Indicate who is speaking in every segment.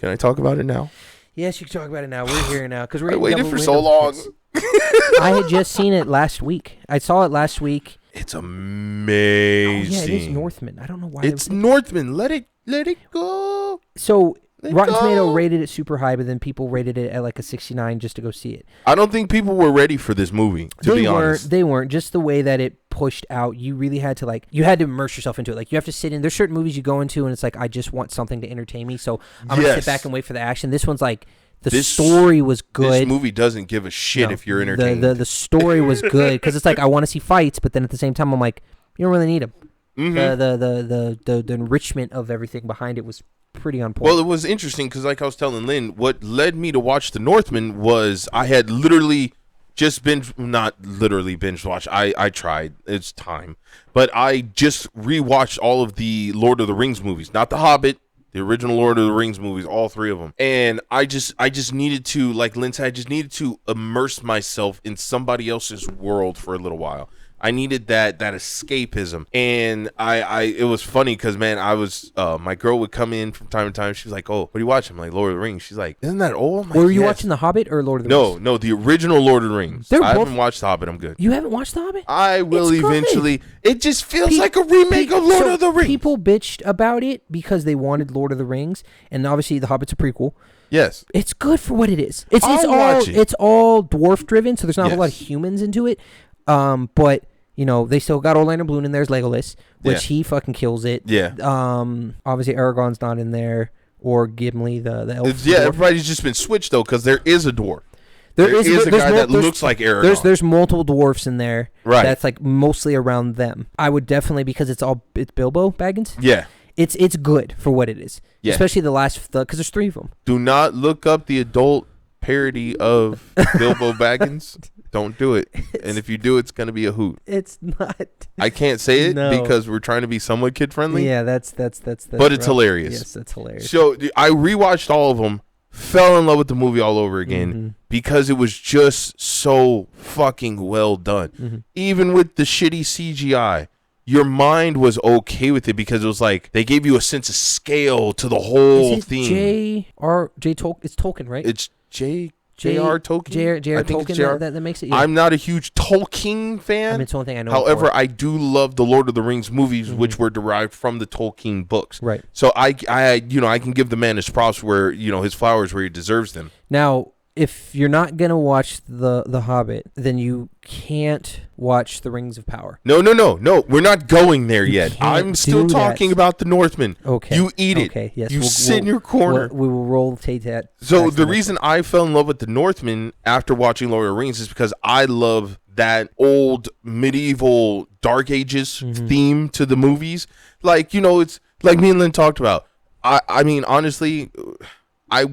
Speaker 1: Can I talk about it now?
Speaker 2: Yes, you can talk about it now. We're here now because we're.
Speaker 1: I waited for so long.
Speaker 2: I had just seen it last week. I saw it last week.
Speaker 1: It's amazing.
Speaker 2: Oh, yeah, it is Northman. I don't know why.
Speaker 1: It's Northman. Let it go.
Speaker 2: So Rotten Tomato rated it super high, but then people rated it at like a 69 just to go see it.
Speaker 1: I don't think people were ready for this movie, to be honest.
Speaker 2: They weren't. Just the way that it pushed out, you really had to immerse yourself into it. Like, you have to sit in. There's certain movies you go into and it's like, I just want something to entertain me, so I'm going to sit back and wait for the action. This one's like, the story was good.
Speaker 1: This movie doesn't give a shit if you're entertained.
Speaker 2: The story was good because it's like, I want to see fights, but then at the same time, I'm like, you don't really need them. Mm-hmm. The enrichment of everything behind it was pretty on point.
Speaker 1: Well, it was interesting because, like I was telling Lynn, what led me to watch The Northman was I had literally just not literally binge watched. I tried. It's time. But I just rewatched all of the Lord of the Rings movies, not The Hobbit, the original Lord of the Rings movies, all three of them. And I just needed to, like Lynn said, I just needed to immerse myself in somebody else's world for a little while. I needed that escapism. And it was funny because, man, my girl would come in from time to time. She was like, oh, what are you watching? I'm like, Lord of the Rings. She's like, isn't that old? Like,
Speaker 2: were you watching The Hobbit or Lord of the Rings?
Speaker 1: No, the original Lord of the Rings. I haven't watched The Hobbit. I'm good.
Speaker 2: You haven't watched The Hobbit?
Speaker 1: I will eventually. It just feels like a remake of Lord of the Rings.
Speaker 2: People bitched about it because they wanted Lord of the Rings, and obviously The Hobbit's a prequel.
Speaker 1: Yes.
Speaker 2: It's good for what it is. It's all dwarf driven, so there's not a whole lot of humans into it. But you know, they still got Orlando Bloom in there as Legolas, which he fucking kills it. Yeah. Obviously Aragorn's not in there, or Gimli, the elf.
Speaker 1: Yeah, everybody's just been switched though, because there is a dwarf. There is a guy that looks like Aragorn.
Speaker 2: There's multiple dwarfs in there. Right. That's like mostly around them. I would definitely, because it's Bilbo Baggins. Yeah. It's good for what it is. Yeah. Especially the last, because there's three of them.
Speaker 1: Do not look up the adult parody of Bilbo Baggins. Don't do it. And if you do, it's going to be a hoot.
Speaker 2: It's not.
Speaker 1: I can't say it because we're trying to be somewhat kid friendly.
Speaker 2: Yeah, that's
Speaker 1: but it's hilarious.
Speaker 2: Yes, that's hilarious.
Speaker 1: So I rewatched all of them, fell in love with the movie all over again because it was just so fucking well done. Mm-hmm. Even with the shitty CGI, your mind was okay with it because it was like they gave you a sense of scale to the whole thing.
Speaker 2: It's Tolkien, right?
Speaker 1: It's J.R. Tolkien.
Speaker 2: J.R. Tolkien. That makes it. Yeah.
Speaker 1: I'm not a huge Tolkien fan.
Speaker 2: I mean, it's the only thing I know.
Speaker 1: However, I do love the Lord of the Rings movies, which were derived from the Tolkien books. Right. So I can give the man his props where his flowers where he deserves them.
Speaker 2: Now, if you're not gonna watch the Hobbit, then you can't watch the Rings of Power.
Speaker 1: No. We're not going there yet. I'm still talking about the Northman. Okay. You eat it. Okay. Yes. You sit in your corner.
Speaker 2: We will roll that.
Speaker 1: So the reason I fell in love with the Northman after watching Lord of the Rings is because I love that old medieval Dark Ages theme to the movies. Like, it's like me and Lynn talked about. I mean, honestly, I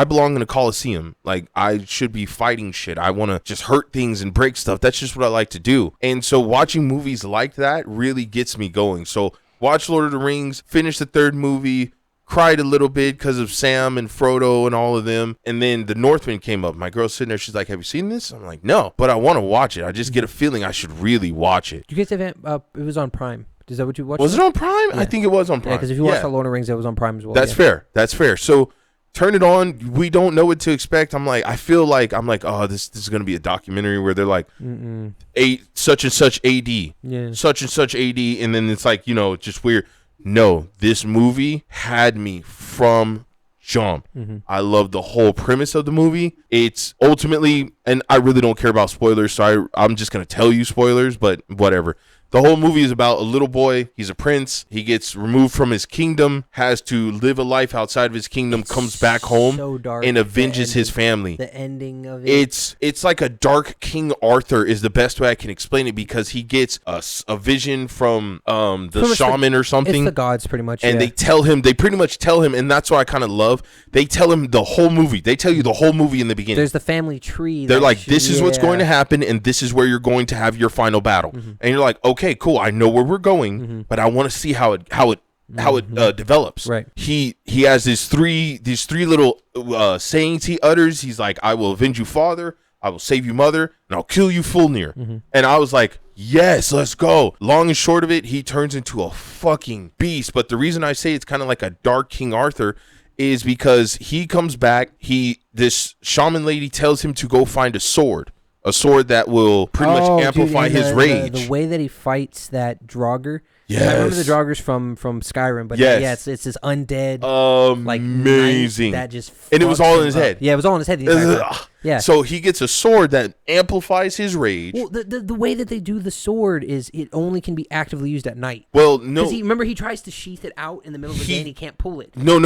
Speaker 1: belong in a coliseum. Like, I should be fighting shit. I want to just hurt things and break stuff. That's just what I like to do. And so watching movies like that really gets me going. So watch Lord of the Rings, finish the third movie, cried a little bit because of Sam and Frodo and all of them. And then the Northman came up. My girl's sitting there. She's like, have you seen this? I'm like, no, but I want to watch it. I just get a feeling I should really watch it.
Speaker 2: You guys have it was on Prime. Is that what you watched?
Speaker 1: Was it on Prime? Yeah. I think it was on Prime.
Speaker 2: Yeah, because if you watched Lord of the Rings, it was on Prime as well.
Speaker 1: That's fair. That's fair. So turn it on. We don't know what to expect. I'm like, oh, this is going to be a documentary where they're like, such and such AD, such and such AD, and then it's like, just weird. No, this movie had me from jump. I love the whole premise of the movie. It's ultimately, and I really don't care about spoilers, so I'm just going to tell you spoilers, but whatever. The whole movie is about a little boy. He's a prince. He gets removed from his kingdom, has to live a life outside of his kingdom, comes back home, and avenges his family.
Speaker 2: The ending of it.
Speaker 1: It's like a dark King Arthur is the best way I can explain it, because he gets a vision from the shaman or something.
Speaker 2: It's the gods, pretty much.
Speaker 1: And they pretty much tell him, and that's what I kind of love. They tell him the whole movie. They tell you the whole movie in the beginning.
Speaker 2: There's the family tree.
Speaker 1: They're like, this is what's going to happen, and this is where you're going to have your final battle. And you're like, okay, cool. I know where we're going, but I want to see how it develops. Right. He has these three little sayings he utters. He's like, I will avenge you, father. I will save you, mother, and I'll kill you, Fulnir. And I was like, yes, let's go. Long and short of it, he turns into a fucking beast. But the reason I say it's kind of like a dark King Arthur is because he comes back. This shaman lady tells him to go find a sword that will pretty much amplify his rage.
Speaker 2: The way that he fights that Draugr. Yes. I remember the Draugrs from Skyrim, but it's this undead,
Speaker 1: amazing
Speaker 2: that just
Speaker 1: and it was all in his head.
Speaker 2: Yeah, it was all in his head. Yeah.
Speaker 1: So he gets a sword that amplifies his rage.
Speaker 2: Well, the way that they do the sword is it only can be actively used at night.
Speaker 1: Well, no.
Speaker 2: Because remember he tries to sheath it out in the middle of the day and he can't pull it.
Speaker 1: No.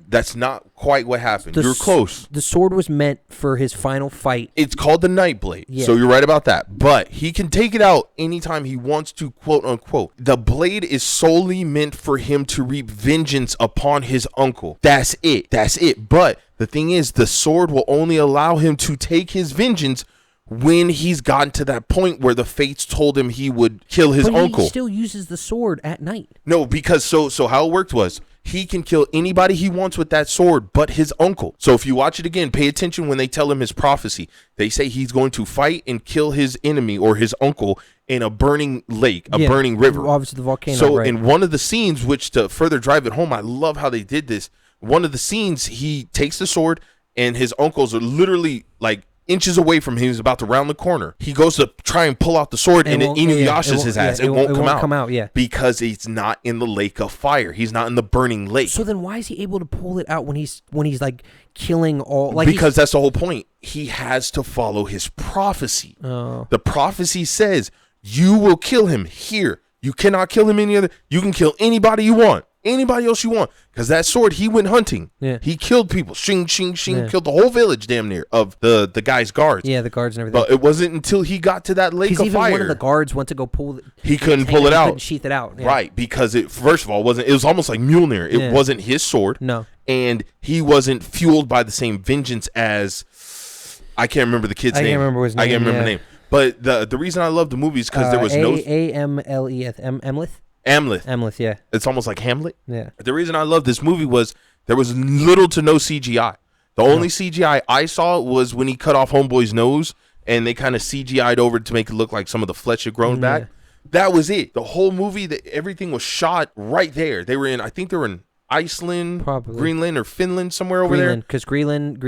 Speaker 1: That's not quite what happened. You're close.
Speaker 2: The sword was meant for his final fight.
Speaker 1: It's called the Nightblade. Yeah. So you're right about that. But he can take it out anytime he wants to, quote unquote. The blade is solely meant for him to reap vengeance upon his uncle. That's it. But the thing is, the sword will only allow him to take his vengeance when he's gotten to that point where the fates told him he would kill his uncle.
Speaker 2: He still uses the sword at night.
Speaker 1: No, because so how it worked was he can kill anybody he wants with that sword but his uncle. So if you watch it again, pay attention when they tell him his prophecy. They say he's going to fight and kill his enemy or his uncle in a burning lake, burning river.
Speaker 2: Obviously the volcano.
Speaker 1: So in one of the scenes, which to further drive it home, I love how they did this. One of the scenes, he takes the sword and his uncles are literally like inches away from him. He's about to round the corner. He goes to try and pull out the sword and Inuyasha's his ass. It won't come out. Because it's not in the lake of fire. He's not in the burning lake.
Speaker 2: So then why is he able to pull it out when he's like killing all?
Speaker 1: Because that's the whole point. He has to follow his prophecy.
Speaker 2: Oh.
Speaker 1: The prophecy says you will kill him here. You cannot kill him any other. You can kill anybody you want. Anybody else you want, because that sword, he went hunting.
Speaker 2: Yeah.
Speaker 1: He killed people. Shing, killed the whole village damn near of the guy's guards.
Speaker 2: Yeah, the guards and everything.
Speaker 1: But it wasn't until he got to that lake of fire.
Speaker 2: Because even one of the guards went to go pull it.
Speaker 1: He couldn't pull it out. He
Speaker 2: couldn't sheath it out. Yeah.
Speaker 1: Right, because it, first of all, it was almost like Mjolnir. It wasn't his sword.
Speaker 2: No.
Speaker 1: And he wasn't fueled by the same vengeance as, I can't remember the kid's name.
Speaker 2: I can't remember his name.
Speaker 1: I can't remember the name. But the reason I love the movie is because there was no...
Speaker 2: Amleth. Amleth, yeah.
Speaker 1: It's almost like Hamlet.
Speaker 2: Yeah.
Speaker 1: The reason I love this movie was there was little to no CGI. The only CGI I saw was when he cut off Homeboy's nose and they kind of CGI'd over to make it look like some of the flesh had grown back. That was it. The whole movie, everything was shot right there. I think they were in Iceland, probably Greenland or Finland, somewhere over there.
Speaker 2: Because Greenland,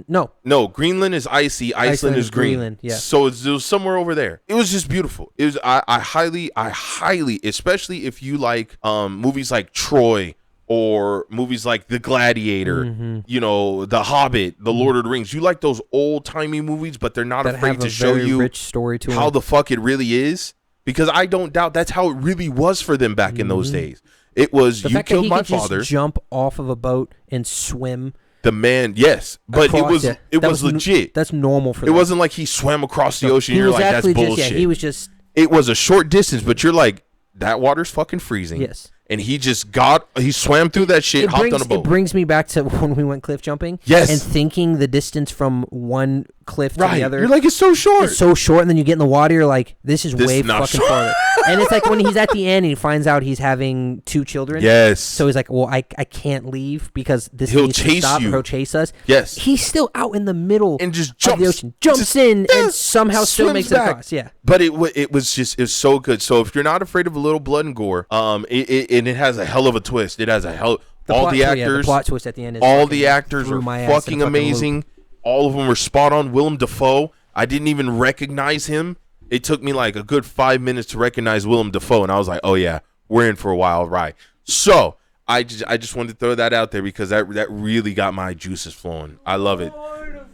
Speaker 2: no,
Speaker 1: Greenland is icy. Iceland is green. Greenland, yeah. So it was somewhere over there. It was just beautiful. It was. I highly, especially if you like movies like Troy or movies like The Gladiator, you know, The Hobbit, The Lord of the Rings. You like those old timey movies, but they're not afraid to show you
Speaker 2: rich story to
Speaker 1: how the fuck it really is. Because I don't doubt that's how it really was for them back in those days. It was
Speaker 2: the
Speaker 1: you
Speaker 2: fact
Speaker 1: killed
Speaker 2: that he
Speaker 1: my
Speaker 2: could
Speaker 1: father.
Speaker 2: Just jump off of a boat and swim.
Speaker 1: The man, yes, but it was legit.
Speaker 2: That's normal for.
Speaker 1: It wasn't like he swam across the ocean. You're like, that's bullshit.
Speaker 2: He was just.
Speaker 1: It was a short distance, but you're like, that water's fucking freezing.
Speaker 2: Yes.
Speaker 1: And he swam through that shit, hopped on a boat.
Speaker 2: It brings me back to when we went cliff jumping.
Speaker 1: Yes.
Speaker 2: And thinking the distance from one cliff to the other.
Speaker 1: You're like, it's so short.
Speaker 2: It's so short, and then you get in the water, you're like, this is way fucking farther. And it's like when he's at the end and he finds out he's having 2 children.
Speaker 1: Yes.
Speaker 2: So he's like, well, I can't leave because
Speaker 1: he'll
Speaker 2: needs
Speaker 1: chase
Speaker 2: to stop
Speaker 1: you.
Speaker 2: Or he'll chase us.
Speaker 1: Yes.
Speaker 2: He's still out in the middle
Speaker 1: and just
Speaker 2: of the ocean. Jumps in and somehow still makes it across. Yeah.
Speaker 1: But it was so good. So if you're not afraid of a little blood and gore, it has a hell of a twist. It has a hell.
Speaker 2: The plot twist at the end is
Speaker 1: all the actors are fucking amazing. All of them were spot on. Willem Dafoe, I didn't even recognize him. It took me like a good 5 minutes to recognize Willem Dafoe, and I was like, oh yeah, we're in for a wild ride. So I just wanted to throw that out there because that really got my juices flowing. I love it.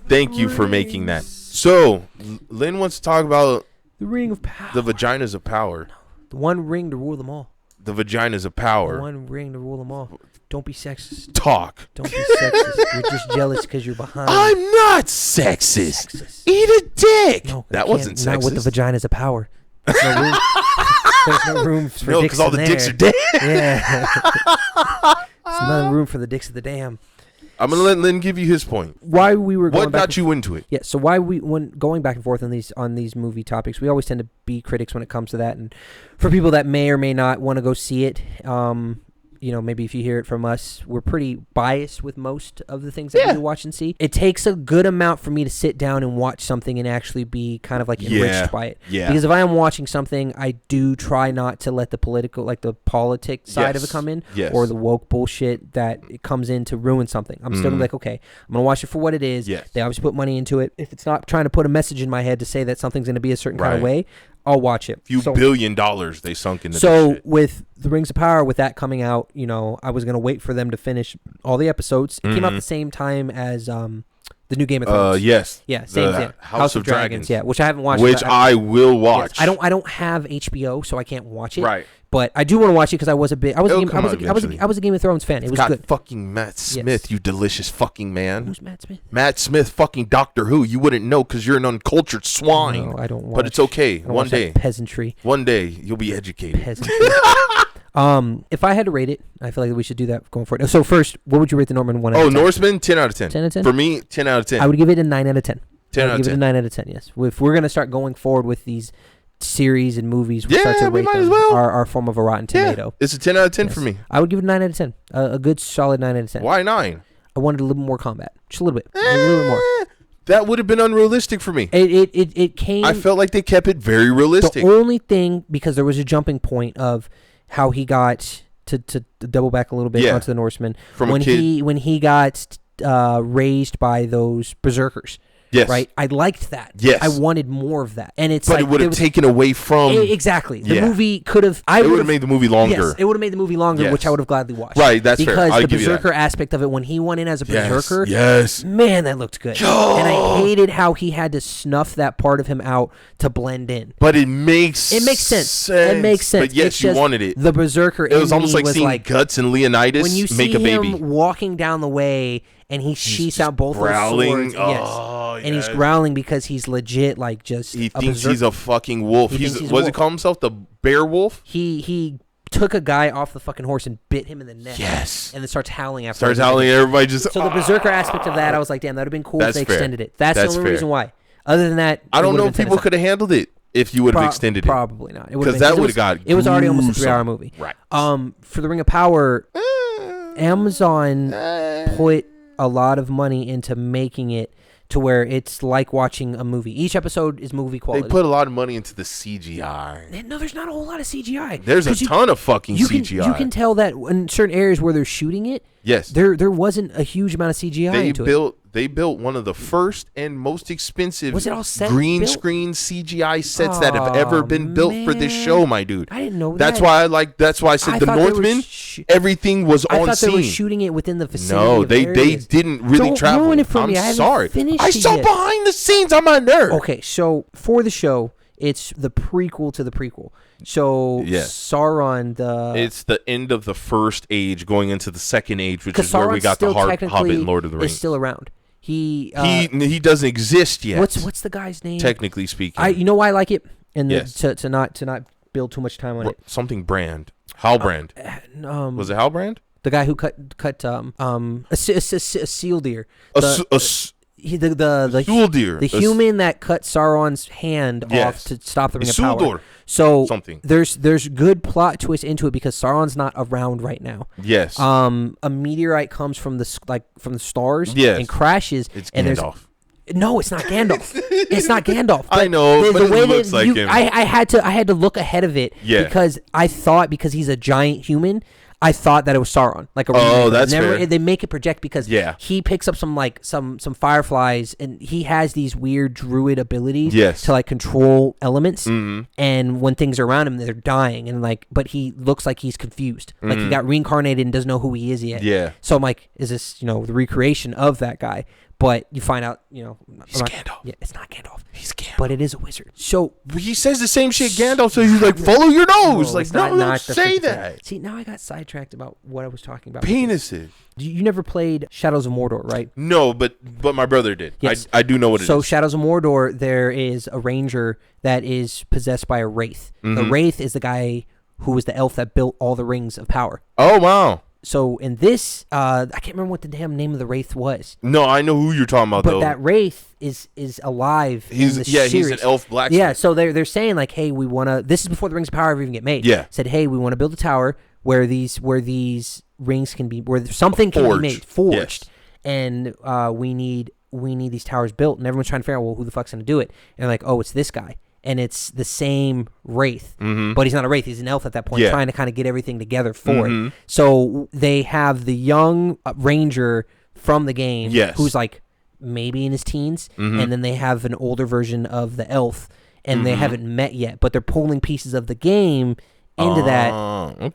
Speaker 1: Thank you for making that. So Lynn wants to talk about
Speaker 2: the ring of power,
Speaker 1: the vaginas of power.
Speaker 2: The one ring to rule them all.
Speaker 1: The vaginas of power.
Speaker 2: The one ring to rule them all. Don't be sexist.
Speaker 1: Talk.
Speaker 2: Don't be sexist. You're just jealous because you're behind.
Speaker 1: I'm not sexist. Eat a dick. No, that wasn't sexist.
Speaker 2: Not with the vaginas of power. There's no room. There's no room for dicks
Speaker 1: because all the dicks are dead.
Speaker 2: Yeah. There's no room for the dicks of the dam.
Speaker 1: I'm gonna let Lynn give you his point.
Speaker 2: Why we were going
Speaker 1: what got you into it?
Speaker 2: Yeah, so when going back and forth on these movie topics, we always tend to be critics when it comes to that, and for people that may or may not want to go see it, maybe if you hear it from us, we're pretty biased with most of the things that we watch and see. It takes a good amount for me to sit down and watch something and actually be kind of like enriched by it. Yeah. Because if I am watching something, I do try not to let the politics side of it come in, or the woke bullshit that it comes in to ruin something. I'm still gonna be like, okay, I'm gonna watch it for what it is. Yes. They obviously put money into it. If it's not trying to put a message in my head to say that something's gonna be a certain kind of way, I'll watch it.
Speaker 1: $1 billion they sunk into.
Speaker 2: So
Speaker 1: this shit.
Speaker 2: With the Rings of Power, with that coming out, I was gonna wait for them to finish all the episodes. It came out the same time as the new Game of Thrones.
Speaker 1: Yes.
Speaker 2: Yeah, same. House of Dragons. Yeah, which I haven't watched.
Speaker 1: Which I will watch.
Speaker 2: Yes, I don't have HBO, so I can't watch it.
Speaker 1: Right.
Speaker 2: But I do want to watch it because I was a Game of Thrones fan. It was good.
Speaker 1: Fucking Matt Smith, you delicious fucking man.
Speaker 2: Who's Matt Smith?
Speaker 1: Matt Smith, fucking Doctor Who. You wouldn't know because you're an uncultured swine.
Speaker 2: No, I don't.
Speaker 1: But it's okay. One day,
Speaker 2: peasantry.
Speaker 1: One day you'll be educated.
Speaker 2: Peasantry. If I had to rate it, I feel like we should do that going forward. So first, what would you rate the Northman 1 out of 10?
Speaker 1: Norseman, 10 out of 10.
Speaker 2: 10 out of 10?
Speaker 1: For me, 10 out of 10.
Speaker 2: I would give it a 9 out of 10.
Speaker 1: 10 out of 10.
Speaker 2: Give it a 9 out of 10, yes. If we're going to start going forward with these series and movies, we start to rate them our form of a Rotten Tomato.
Speaker 1: It's a 10 out of 10 for me.
Speaker 2: I would give it a 9 out of 10. A good solid 9 out of 10.
Speaker 1: Why 9?
Speaker 2: I wanted a little more combat. Just a little bit. A little bit more.
Speaker 1: That would have been unrealistic for me.
Speaker 2: It came...
Speaker 1: I felt like they kept it very realistic.
Speaker 2: The only thing, because there was a jumping point of how he got... To double back a little bit onto the Norseman, when he got raised by those berserkers. Yes. Right? I liked that. Yes. I wanted more of that. And it's
Speaker 1: but it would have taken away from...
Speaker 2: Exactly. The movie could have... It
Speaker 1: would have made the movie longer.
Speaker 2: Yes, it would have made the movie longer, which I would have gladly watched.
Speaker 1: Right, that's fair.
Speaker 2: Because the berserker aspect of it, when he went in as a berserker...
Speaker 1: Yes.
Speaker 2: Man, that looked good. And I hated how he had to snuff that part of him out to blend in.
Speaker 1: But it makes
Speaker 2: sense. It makes sense.
Speaker 1: But yes, you wanted it.
Speaker 2: The berserker
Speaker 1: it was almost like seeing Guts and Leonidas
Speaker 2: when you
Speaker 1: make a baby.
Speaker 2: Him walking down the way... And he sheaths out both growling. Those swords. And he's growling because he's legit, like, just...
Speaker 1: He thinks he's a fucking wolf. What does he call himself? The bear wolf?
Speaker 2: He took a guy off the fucking horse and bit him in the neck.
Speaker 1: Yes.
Speaker 2: And then starts howling after.
Speaker 1: Starts howling, everybody just...
Speaker 2: So the berserker aspect of that, I was like, damn, that would have been cool if they extended it. That's the only reason why. Other than that...
Speaker 1: I don't know if people could have handled it if you would have extended it.
Speaker 2: Probably not.
Speaker 1: Because that would have got...
Speaker 2: It was already almost a 3-hour movie.
Speaker 1: Right.
Speaker 2: For the Ring of Power, Amazon put... a lot of money into making it to where it's like watching a movie. Each episode is movie quality.
Speaker 1: They put a lot of money into the CGI.
Speaker 2: No, there's not a whole lot of CGI.
Speaker 1: There's a ton of fucking CGI.
Speaker 2: You can tell that in certain areas where they're shooting it, there wasn't a huge amount of CGI into it.
Speaker 1: They built one of the first and most expensive
Speaker 2: green
Speaker 1: screen CGI sets that have ever been built for this show, my dude.
Speaker 2: I didn't know
Speaker 1: that. That's why I said the Northman, everything was on scene. I thought they were
Speaker 2: shooting it within the vicinity.
Speaker 1: No, they didn't really travel.
Speaker 2: Don't ruin it for me.
Speaker 1: I'm sorry.
Speaker 2: I
Speaker 1: saw behind the scenes. I'm a nerd.
Speaker 2: Okay, so for the show, it's the prequel to the prequel. So Sauron,
Speaker 1: it's the end of the first age going into the second age, which is where we got the Hobbit and Lord of the Rings.
Speaker 2: Is still around. He
Speaker 1: doesn't exist yet.
Speaker 2: What's the guy's name?
Speaker 1: Technically speaking,
Speaker 2: you know why I like it, and to not build too much time on it.
Speaker 1: Something Brand, Halbrand. Was it Halbrand?
Speaker 2: The guy who cut a seal deer.
Speaker 1: The
Speaker 2: human that cut Sauron's hand off to stop the Ring of Power. So there's good plot twist into it because Sauron's not around right now.
Speaker 1: Yes.
Speaker 2: A meteorite comes from the stars and crashes.
Speaker 1: It's
Speaker 2: and
Speaker 1: Gandalf.
Speaker 2: No, it's not Gandalf. It's not Gandalf.
Speaker 1: I know, but it looks like him.
Speaker 2: I had to look ahead of it because I thought because he's a giant human. I thought that it was Sauron, like a
Speaker 1: that's fair.
Speaker 2: They make it project because he picks up some fireflies and he has these weird druid abilities to like control elements. And when things are around him, they're dying and but he looks like he's confused, like he got reincarnated and doesn't know who he is yet.
Speaker 1: Yeah.
Speaker 2: So I'm like, is this the recreation of that guy? But you find out,
Speaker 1: he's Gandalf.
Speaker 2: Yeah, it's not Gandalf.
Speaker 1: He's Gandalf.
Speaker 2: But it is a wizard. So
Speaker 1: he says the same shit Gandalf, so he's like, follow your nose. Don't say that.
Speaker 2: See, now I got sidetracked about what I was talking about.
Speaker 1: Penises.
Speaker 2: You never played Shadows of Mordor, right?
Speaker 1: No, but my brother did. Yes. I do know what it is.
Speaker 2: So Shadows of Mordor, there is a ranger that is possessed by a wraith. The wraith is the guy who was the elf that built all the rings of power.
Speaker 1: Oh, wow.
Speaker 2: So in this, I can't remember what the damn name of the wraith was.
Speaker 1: No, I know who you're talking about, though.
Speaker 2: But that wraith is alive in the series.
Speaker 1: He's an elf blacksmith.
Speaker 2: Yeah, so they're saying like, hey, we want to. This is before the Rings of Power ever even get made.
Speaker 1: Yeah.
Speaker 2: Said, hey, we want to build a tower. where these rings can be, where something can be made, forged, and we need these towers built, and everyone's trying to figure out, well, who the fuck's gonna do it? And like, oh, it's this guy. And it's the same wraith, but he's not a wraith. He's an elf at that point, trying to kind of get everything together for it. So they have the young ranger from the game, who's like maybe in his teens, and then they have an older version of the elf, and they haven't met yet, but they're pulling pieces of the game into that,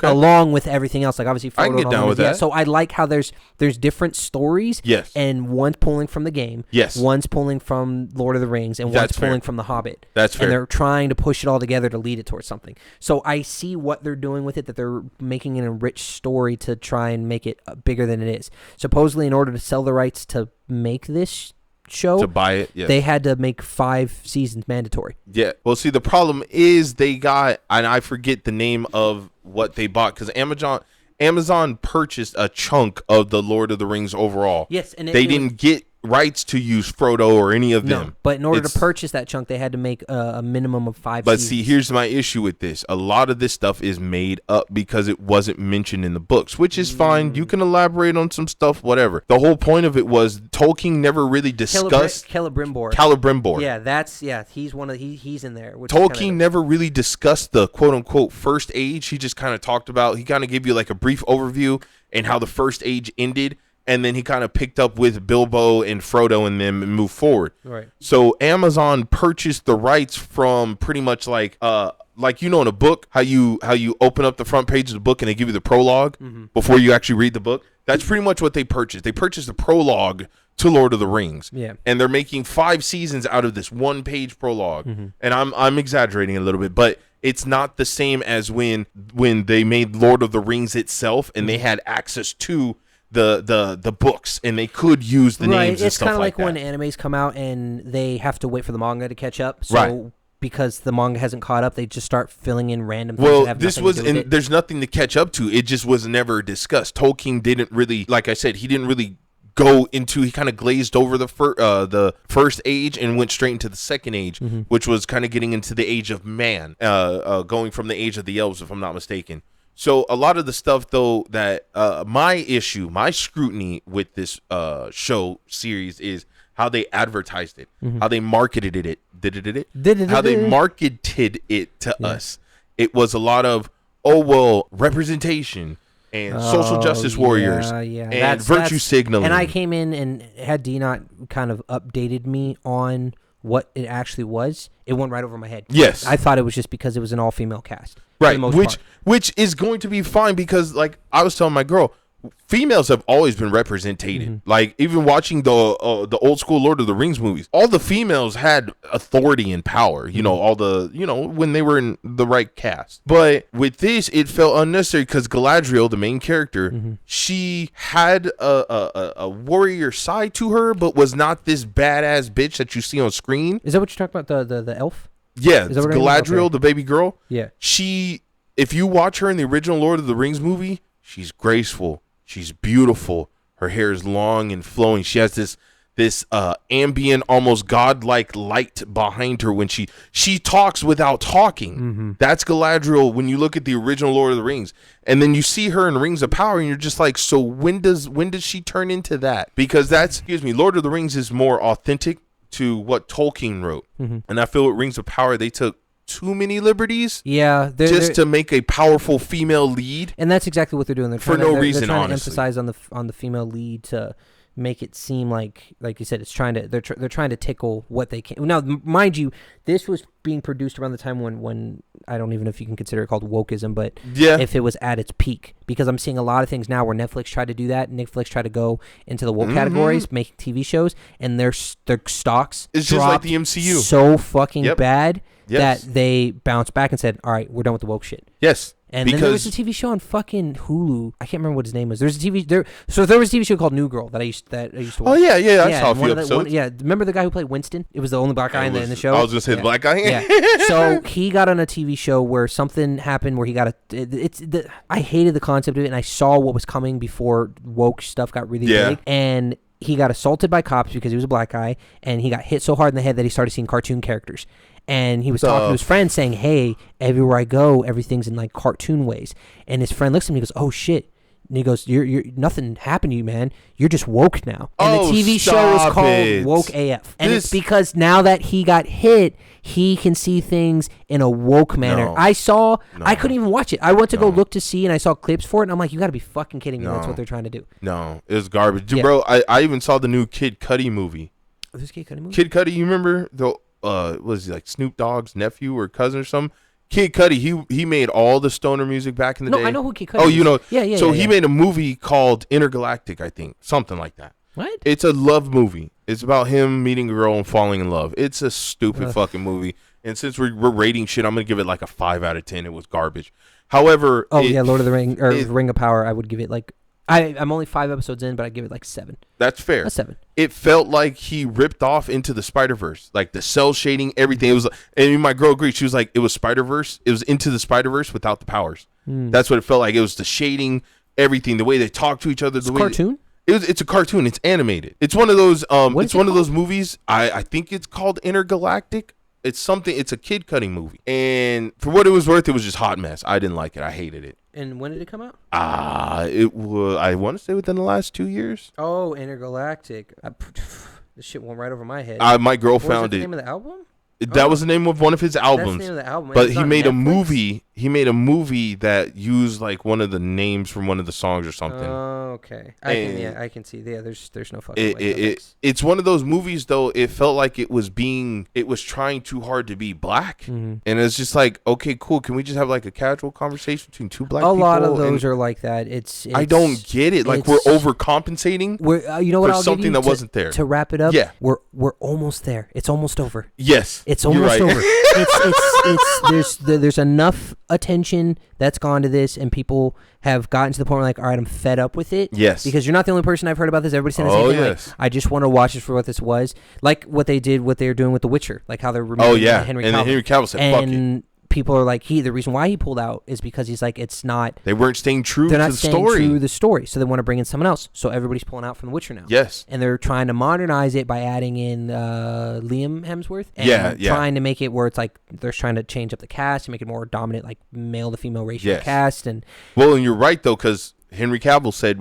Speaker 2: along with everything else. Like obviously, Frodo, I can get down with that. So I like how there's different stories, and one's pulling from the game, one's pulling from Lord of the Rings, and one's pulling from The Hobbit. That's fair. And they're trying to push it all together to lead it towards something. So I see what they're doing with it, that they're making an enriched story to try and make it bigger than it is. Supposedly, in order to sell the rights to make this show,
Speaker 1: to buy it,
Speaker 2: they had to make 5 seasons mandatory.
Speaker 1: Well, see, the problem is they got, and I forget the name of what they bought, because Amazon purchased a chunk of the Lord of the Rings overall.
Speaker 2: Yes, and
Speaker 1: they didn't get rights to use Frodo or any of them.
Speaker 2: But in order to purchase that chunk, they had to make a minimum of 5
Speaker 1: But
Speaker 2: seasons.
Speaker 1: See, here's my issue with this. A lot of this stuff is made up because it wasn't mentioned in the books, which is fine. You can elaborate on some stuff, whatever. The whole point of it was Tolkien never really discussed
Speaker 2: Celebrimbor. Yeah, he's one of he's in there.
Speaker 1: Tolkien never really discussed the quote unquote first age. He just kind of talked about, he kind of gave you like a brief overview and how the first age ended. And then he kind of picked up with Bilbo and Frodo and them and moved forward.
Speaker 2: Right.
Speaker 1: So Amazon purchased the rights from pretty much like in a book, how you open up the front page of the book and they give you the prologue before you actually read the book. That's pretty much what they purchased. They purchased the prologue to Lord of the Rings.
Speaker 2: Yeah.
Speaker 1: And they're making 5 seasons out of this 1-page prologue. And I'm exaggerating a little bit, but it's not the same as when they made Lord of the Rings itself and they had access to the books and they could use the names and stuff like that.
Speaker 2: It's kind of like when animes come out and they have to wait for the manga to catch up. So because the manga hasn't caught up, they just start filling in random things that have nothing to do with it.
Speaker 1: There's nothing to catch up to. It just was never discussed. Tolkien didn't really, like I said, he didn't really go into, he kind of glazed over the first age and went straight into the second age, which was kind of getting into the age of man, going from the age of the elves, if I'm not mistaken. So a lot of the stuff, though, that my scrutiny with this show series is how they advertised it, how they marketed it, how they marketed it to us. It was a lot of, representation and social justice warriors and virtue signaling.
Speaker 2: And I came in and had D not kind of updated me on what it actually was, it went right over my head.
Speaker 1: Yes.
Speaker 2: I thought it was just because it was an all-female cast.
Speaker 1: Right, which is going to be fine because, like I was telling my girl, females have always been represented. Like, even watching the old school Lord of the Rings movies, all the females had authority and power, when they were in the right cast. But with this, it felt unnecessary because Galadriel, the main character, she had a warrior side to her, but was not this badass bitch that you see on screen.
Speaker 2: Is that what you're talking about, the elf?
Speaker 1: Yeah, Galadriel, the baby girl.
Speaker 2: Yeah.
Speaker 1: If you watch her in the original Lord of the Rings movie, she's graceful. She's beautiful. Her hair is long and flowing. She has this ambient, almost godlike light behind her when she talks without talking. That's Galadriel when you look at the original Lord of the Rings. And then you see her in Rings of Power and you're just like, so when does she turn into that? Because Lord of the Rings is more authentic to what Tolkien wrote. And I feel with Rings of Power, they took too many liberties to make a powerful female lead.
Speaker 2: And that's exactly what they're doing. They're
Speaker 1: for no reason,
Speaker 2: they're trying
Speaker 1: honestly.
Speaker 2: to emphasize on the female lead to make it seem like you said, it's trying to they're trying to tickle what they can. Now, mind you, this was being produced around the time when I don't even know if you can consider it called wokeism, but if it was at its peak, because I'm seeing a lot of things now where Netflix tried to do that. Netflix tried to go into the woke categories, making TV shows, and their stocks
Speaker 1: it's just like the MCU,
Speaker 2: so fucking bad that they bounced back and said, all right, we're done with the woke shit.
Speaker 1: Yes.
Speaker 2: And then there was a TV show on fucking Hulu. I can't remember what his name was. There was a TV show called New Girl that I used to watch.
Speaker 1: Oh yeah, I saw a few episodes.
Speaker 2: Remember the guy who played Winston? It was the only black guy in the show.
Speaker 1: I was gonna say the black guy.
Speaker 2: Yeah. So he got on a TV show where something happened where he got I hated the concept of it, and I saw what was coming before woke stuff got really big. And he got assaulted by cops because he was a black guy, and he got hit so hard in the head that he started seeing cartoon characters. And he was talking to his friend saying, hey, everywhere I go, everything's in like cartoon ways. And his friend looks at me and goes, oh shit. And he goes, you're nothing happened to you, man. You're just woke now. And the TV show is called Woke AF. And it's because now that he got hit, he can see things in a woke manner. I couldn't even watch it. I went to go look to see, and I saw clips for it, and I'm like, you got to be fucking kidding me. That's what they're trying to do.
Speaker 1: No, it was garbage. Dude, bro, I even saw the new Kid Cudi movie.
Speaker 2: This Kid Cudi movie? Kid
Speaker 1: Cudi, you remember? Was he like Snoop Dogg's nephew or cousin or something? Kid Cudi, he made all the stoner music back in the day.
Speaker 2: No, I know who Kid Cudi is.
Speaker 1: Oh, you know?
Speaker 2: Yeah.
Speaker 1: So he made a movie called Intergalactic, I think. Something like that.
Speaker 2: What?
Speaker 1: It's a love movie. It's about him meeting a girl and falling in love. It's a stupid fucking movie. And since we're rating shit, I'm going to give it like a 5 out of 10. It was garbage. However...
Speaker 2: Lord of the Ring, or Ring of Power, I would give it like... I'm only 5 episodes in, but I give it like 7.
Speaker 1: That's fair.
Speaker 2: A 7.
Speaker 1: It felt like he ripped off Into the Spider-Verse. Like the cell shading, everything. It was, and my girl agreed. She was like, it was Spider-Verse. It was Into the Spider-Verse without the powers. That's what it felt like. It was the shading, everything, the way they talk to each other.
Speaker 2: It's a cartoon?
Speaker 1: It's a cartoon. It's animated. It's one of those. It's one of those movies. I think it's called Intergalactic. It's something. It's a Kid Cudi movie, and for what it was worth, it was just hot mess. I didn't like it. I hated it.
Speaker 2: And when did it come out?
Speaker 1: It was. I want to say within the last 2 years.
Speaker 2: Oh, Intergalactic. This shit went right over my head.
Speaker 1: My girl found it.
Speaker 2: The name of the album?
Speaker 1: That was the name of one of his albums.
Speaker 2: That's the name of the album.
Speaker 1: But he made a movie. He made a movie that used like one of the names from one of the songs or something.
Speaker 2: Oh, okay. I can see. Yeah, there's no fucking way.
Speaker 1: It's one of those movies though. It felt like it was trying too hard to be black, and it's just like, okay, cool. Can we just have like a casual conversation between two black people?
Speaker 2: A lot of those are like that. I
Speaker 1: don't get it. Like we're overcompensating.
Speaker 2: You know what?
Speaker 1: For something that wasn't there.
Speaker 2: To wrap it up,
Speaker 1: yeah,
Speaker 2: we're almost there. It's almost over.
Speaker 1: Yes.
Speaker 2: It's almost over. There's enough attention that's gone to this, and people have gotten to the point where like, all right, I'm fed up with it.
Speaker 1: Yes.
Speaker 2: Because you're not the only person I've heard about this. Everybody's saying the same thing.
Speaker 1: Yes.
Speaker 2: Like, I just want to watch this for what this was. Like what they're doing with The Witcher. Like how they're removing Henry Cavill.
Speaker 1: And then Henry Cavill said, fuck it.
Speaker 2: People are like, the reason why he pulled out is because he's like, it's not.
Speaker 1: They weren't staying true
Speaker 2: to the story.
Speaker 1: They're not staying true
Speaker 2: to the story, so they want to bring in someone else. So everybody's pulling out from The Witcher now.
Speaker 1: Yes.
Speaker 2: And they're trying to modernize it by adding in Liam Hemsworth. And trying to make it where it's like they're trying to change up the cast and make it more dominant, like male to female ratio cast. And
Speaker 1: you're right though, because Henry Cavill said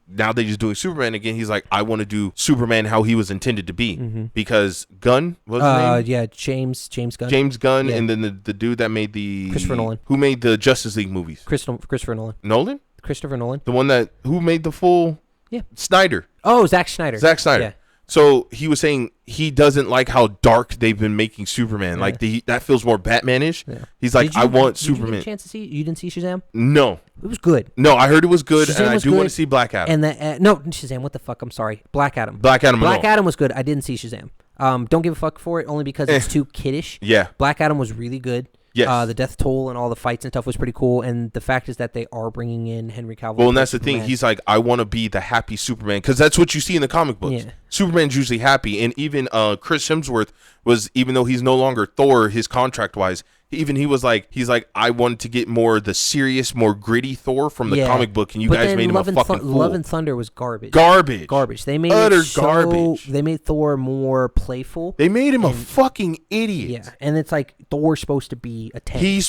Speaker 1: now they're just doing Superman again. He's like, I want to do Superman how he was intended to be, because Gunn was his name?
Speaker 2: Yeah, James Gunn.
Speaker 1: James Gunn, and then the dude that made
Speaker 2: Christopher Nolan,
Speaker 1: who made the Justice League movies.
Speaker 2: Christopher Nolan. Christopher Nolan,
Speaker 1: the one who made the full.
Speaker 2: Yeah.
Speaker 1: Snyder.
Speaker 2: Oh, Zack Snyder.
Speaker 1: Yeah. So he was saying he doesn't like how dark they've been making Superman. Yeah. Like that feels more Batman-ish. Yeah. He's like, I want Superman.
Speaker 2: Did you get a chance to see? You didn't see Shazam?
Speaker 1: No.
Speaker 2: It was good.
Speaker 1: No, I heard it was good,
Speaker 2: Shazam
Speaker 1: and I do want to see Black Adam.
Speaker 2: And no, Shazam. What the fuck? I'm sorry. Black Adam.
Speaker 1: Black Adam
Speaker 2: was good. I didn't see Shazam. Don't give a fuck for it, only because it's too kiddish.
Speaker 1: Yeah.
Speaker 2: Black Adam was really good.
Speaker 1: Yes.
Speaker 2: The death toll and all the fights and stuff was pretty cool, and the fact is that they are bringing in Henry Cavill.
Speaker 1: Well, and that's the thing. He's like, I want to be the happy Superman, because that's what you see in the comic books. Yeah. Superman's usually happy, and even Chris Hemsworth was, even though he's no longer Thor, his contract-wise, he was like, I wanted to get more the serious, more gritty Thor from the comic book, and you guys made him a fucking fool.
Speaker 2: Love and Thunder was garbage.
Speaker 1: Garbage.
Speaker 2: They made
Speaker 1: garbage.
Speaker 2: They made Thor more playful.
Speaker 1: They made him a fucking idiot.
Speaker 2: Yeah, and it's like Thor's supposed to be a tank.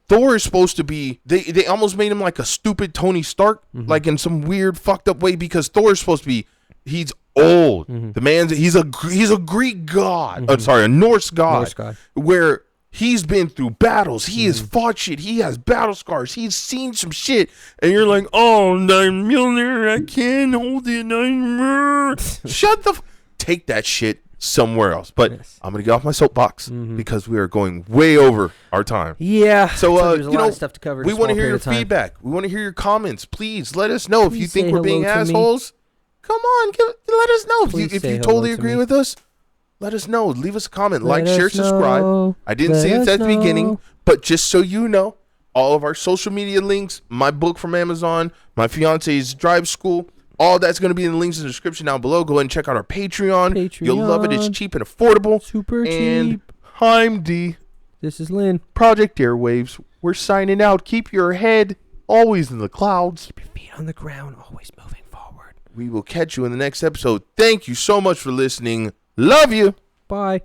Speaker 1: Thor is supposed to be. They almost made him like a stupid Tony Stark, like in some weird fucked up way, because Thor is supposed to be. He's old. The man's he's a Greek god. I'm sorry, a Norse god. Where he's been through battles. He has fought shit. He has battle scars. He's seen some shit. And you're like, oh, Mjolnir, I can't hold it. Shut the take that shit somewhere else. But I'm going to get off my soapbox because we are going way over our time.
Speaker 2: Yeah.
Speaker 1: So,
Speaker 2: there's a lot of stuff to cover.
Speaker 1: We want to hear your feedback. We want to hear your comments. Please let us know if you think we're being assholes. Come on. Let us know. If you totally agree with us. Let us know. Leave us a comment. Like, share, subscribe. I didn't say it at the beginning, but just so you know, all of our social media links, my book from Amazon, my fiance's drive school, all that's going to be in the links in the description down below. Go ahead and check out our Patreon. You'll love it. It's cheap and affordable.
Speaker 2: Super cheap.
Speaker 1: And I'm D.
Speaker 2: This is Lynn.
Speaker 1: Project Airwaves. We're signing out. Keep your head always in the clouds.
Speaker 2: Keep your feet on the ground, always moving forward.
Speaker 1: We will catch you in the next episode. Thank you so much for listening. Love you.
Speaker 2: Bye.